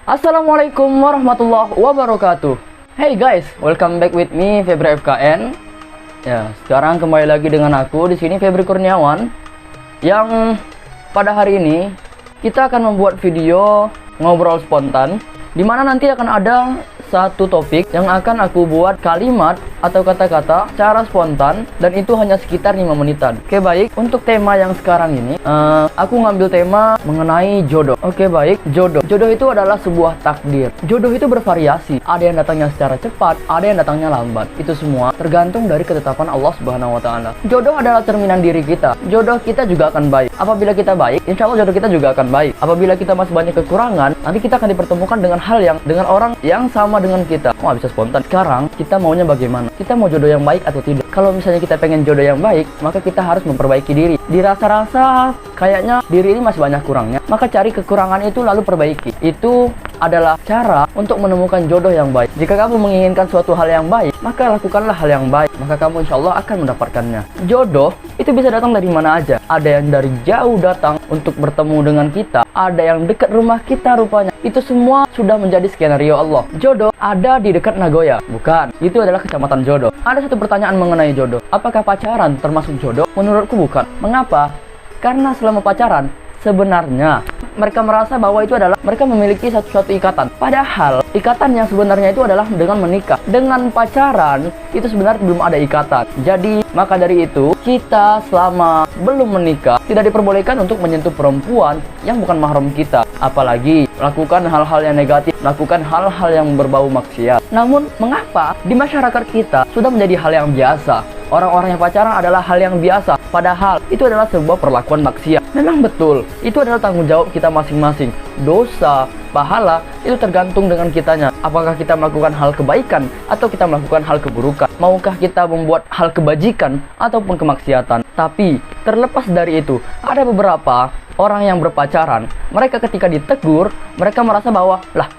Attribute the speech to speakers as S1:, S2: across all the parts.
S1: Assalamualaikum warahmatullahi wabarakatuh. Hey guys, welcome back with me Febri FKN. Ya, sekarang kembali lagi dengan aku di sini Febri Kurniawan. Yang pada hari ini kita akan membuat video ngobrol spontan, di mana nanti akan ada satu topik yang akan aku buat kalimat atau kata-kata secara spontan, dan itu hanya sekitar 5 menitan. Oke baik, untuk tema yang sekarang ini aku ngambil tema mengenai jodoh. Oke baik, jodoh itu adalah sebuah takdir. Jodoh itu bervariasi, ada yang datangnya secara cepat, ada yang datangnya lambat. Itu semua tergantung dari ketetapan Allah Subhanahu wa Ta'ala. Jodoh adalah cerminan diri kita. Jodoh kita juga akan baik. Apabila kita baik, insya Allah jodoh kita juga akan baik. Apabila kita masih banyak kekurangan, nanti kita akan dipertemukan dengan orang yang sama dengan kita. Wah, bisa spontan. Sekarang kita maunya bagaimana? Kita mau jodoh yang baik atau tidak? Kalau misalnya kita pengen jodoh yang baik, maka kita harus memperbaiki diri. Dirasa-rasa kayaknya diri ini masih banyak kurangnya, maka cari kekurangan itu lalu perbaiki. Itu adalah cara untuk menemukan jodoh yang baik. Jika kamu menginginkan suatu hal yang baik, maka lakukanlah hal yang baik, maka kamu insya Allah akan mendapatkannya. Jodoh itu bisa datang dari mana aja. Ada yang dari jauh datang untuk bertemu dengan kita, ada yang dekat rumah kita rupanya. Itu semua sudah menjadi skenario Allah. Jodoh ada di dekat Nagoya? Bukan, itu adalah kecamatan jodoh. Ada satu pertanyaan mengenai jodoh. Apakah pacaran termasuk jodoh? Menurutku bukan. Mengapa? Karena selama pacaran, sebenarnya mereka merasa bahwa itu adalah mereka memiliki satu ikatan. Padahal ikatan yang sebenarnya itu adalah dengan menikah. Dengan pacaran itu sebenarnya belum ada ikatan. Jadi maka dari itu kita selama belum menikah tidak diperbolehkan untuk menyentuh perempuan yang bukan mahram kita. Apalagi lakukan hal-hal yang negatif, lakukan hal-hal yang berbau maksiat. Namun mengapa di masyarakat kita sudah menjadi hal yang biasa? Orang-orang yang pacaran adalah hal yang biasa, padahal itu adalah sebuah perlakuan maksiat. Memang betul, itu adalah tanggung jawab kita masing-masing. Dosa, pahala, itu tergantung dengan kitanya. Apakah kita melakukan hal kebaikan atau kita melakukan hal keburukan? Maukah kita membuat hal kebajikan ataupun kemaksiatan? Tapi terlepas dari itu, ada beberapa orang yang berpacaran, mereka ketika ditegur, mereka merasa bahwa, lah,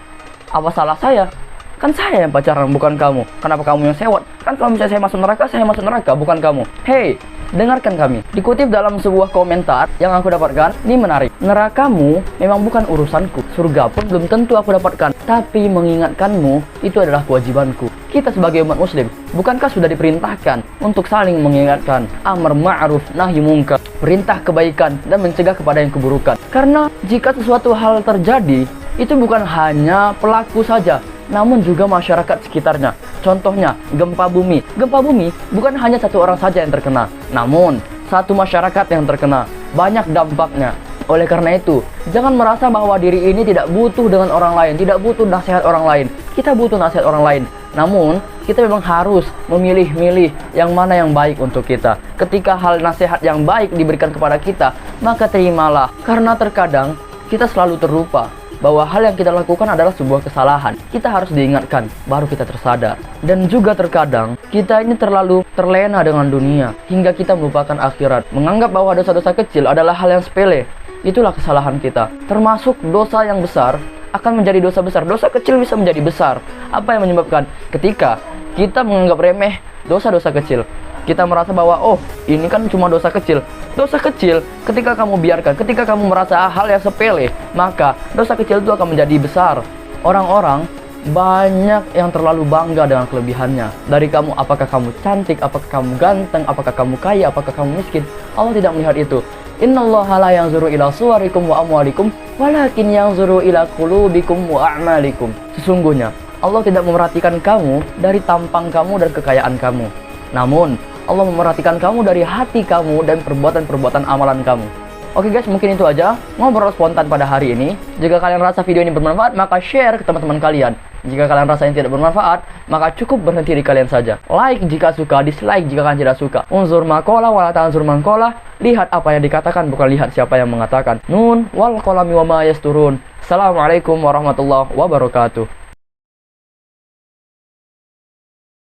S1: apa salah saya? Kan saya yang pacaran, bukan kamu. Kenapa kamu yang sewot? Kan kalau misalnya saya masuk neraka, bukan kamu. Hey, dengarkan kami. Dikutip dalam sebuah komentar yang aku dapatkan, ini menarik. Nerakamu memang bukan urusanku. Surga pun belum tentu aku dapatkan. Tapi mengingatkanmu, itu adalah kewajibanku. Kita sebagai umat muslim, bukankah sudah diperintahkan untuk saling mengingatkan? Amar ma'ruf nahi munkar. Perintah kebaikan dan mencegah kepada yang keburukan. Karena jika sesuatu hal terjadi, itu bukan hanya pelaku saja, namun juga masyarakat sekitarnya. Contohnya, gempa bumi. Gempa bumi bukan hanya satu orang saja yang terkena, namun satu masyarakat yang terkena. Banyak dampaknya. Oleh karena itu, jangan merasa bahwa diri ini tidak butuh dengan orang lain, tidak butuh nasihat orang lain. Kita butuh nasihat orang lain. Namun, kita memang harus memilih-milih yang mana yang baik untuk kita. Ketika hal nasihat yang baik diberikan kepada kita, maka terimalah. Karena terkadang kita selalu terlupa bahwa hal yang kita lakukan adalah sebuah kesalahan. Kita harus diingatkan, baru kita tersadar. Dan juga terkadang, kita ini terlalu terlena dengan dunia, hingga kita melupakan akhirat. Menganggap bahwa dosa-dosa kecil adalah hal yang sepele. Itulah kesalahan kita. Termasuk dosa yang besar akan menjadi dosa besar. Dosa kecil bisa menjadi besar. Apa yang menyebabkan? Ketika kita menganggap remeh dosa-dosa kecil. Kita merasa bahwa, oh, ini kan cuma dosa kecil. Dosa kecil, ketika kamu biarkan, ketika kamu merasa hal yang sepele, maka dosa kecil itu akan menjadi besar. Orang-orang banyak yang terlalu bangga dengan kelebihannya. Dari kamu, apakah kamu cantik, apakah kamu ganteng, apakah kamu kaya, apakah kamu miskin. Allah tidak melihat itu. Innallaha la yanzuru ila suwarikum wa amwalikum, walakin yanzuru ila qulubikum wa a'malikum. Sesungguhnya, Allah tidak memerhatikan kamu dari tampang kamu dan kekayaan kamu. Namun, Allah memerhatikan kamu dari hati kamu dan perbuatan-perbuatan amalan kamu. Oke guys, mungkin itu aja ngobrol spontan pada hari ini. Jika kalian rasa video ini bermanfaat, maka share ke teman-teman kalian. Jika kalian rasa ini tidak bermanfaat, maka cukup berhenti di kalian saja. Like jika suka, dislike jika kalian tidak suka. Unzur maqala wa la tanzur man qala. Lihat apa yang dikatakan, bukan lihat siapa yang mengatakan. Nun wal qalami wa ma yasturun. Assalamualaikum warahmatullahi wabarakatuh.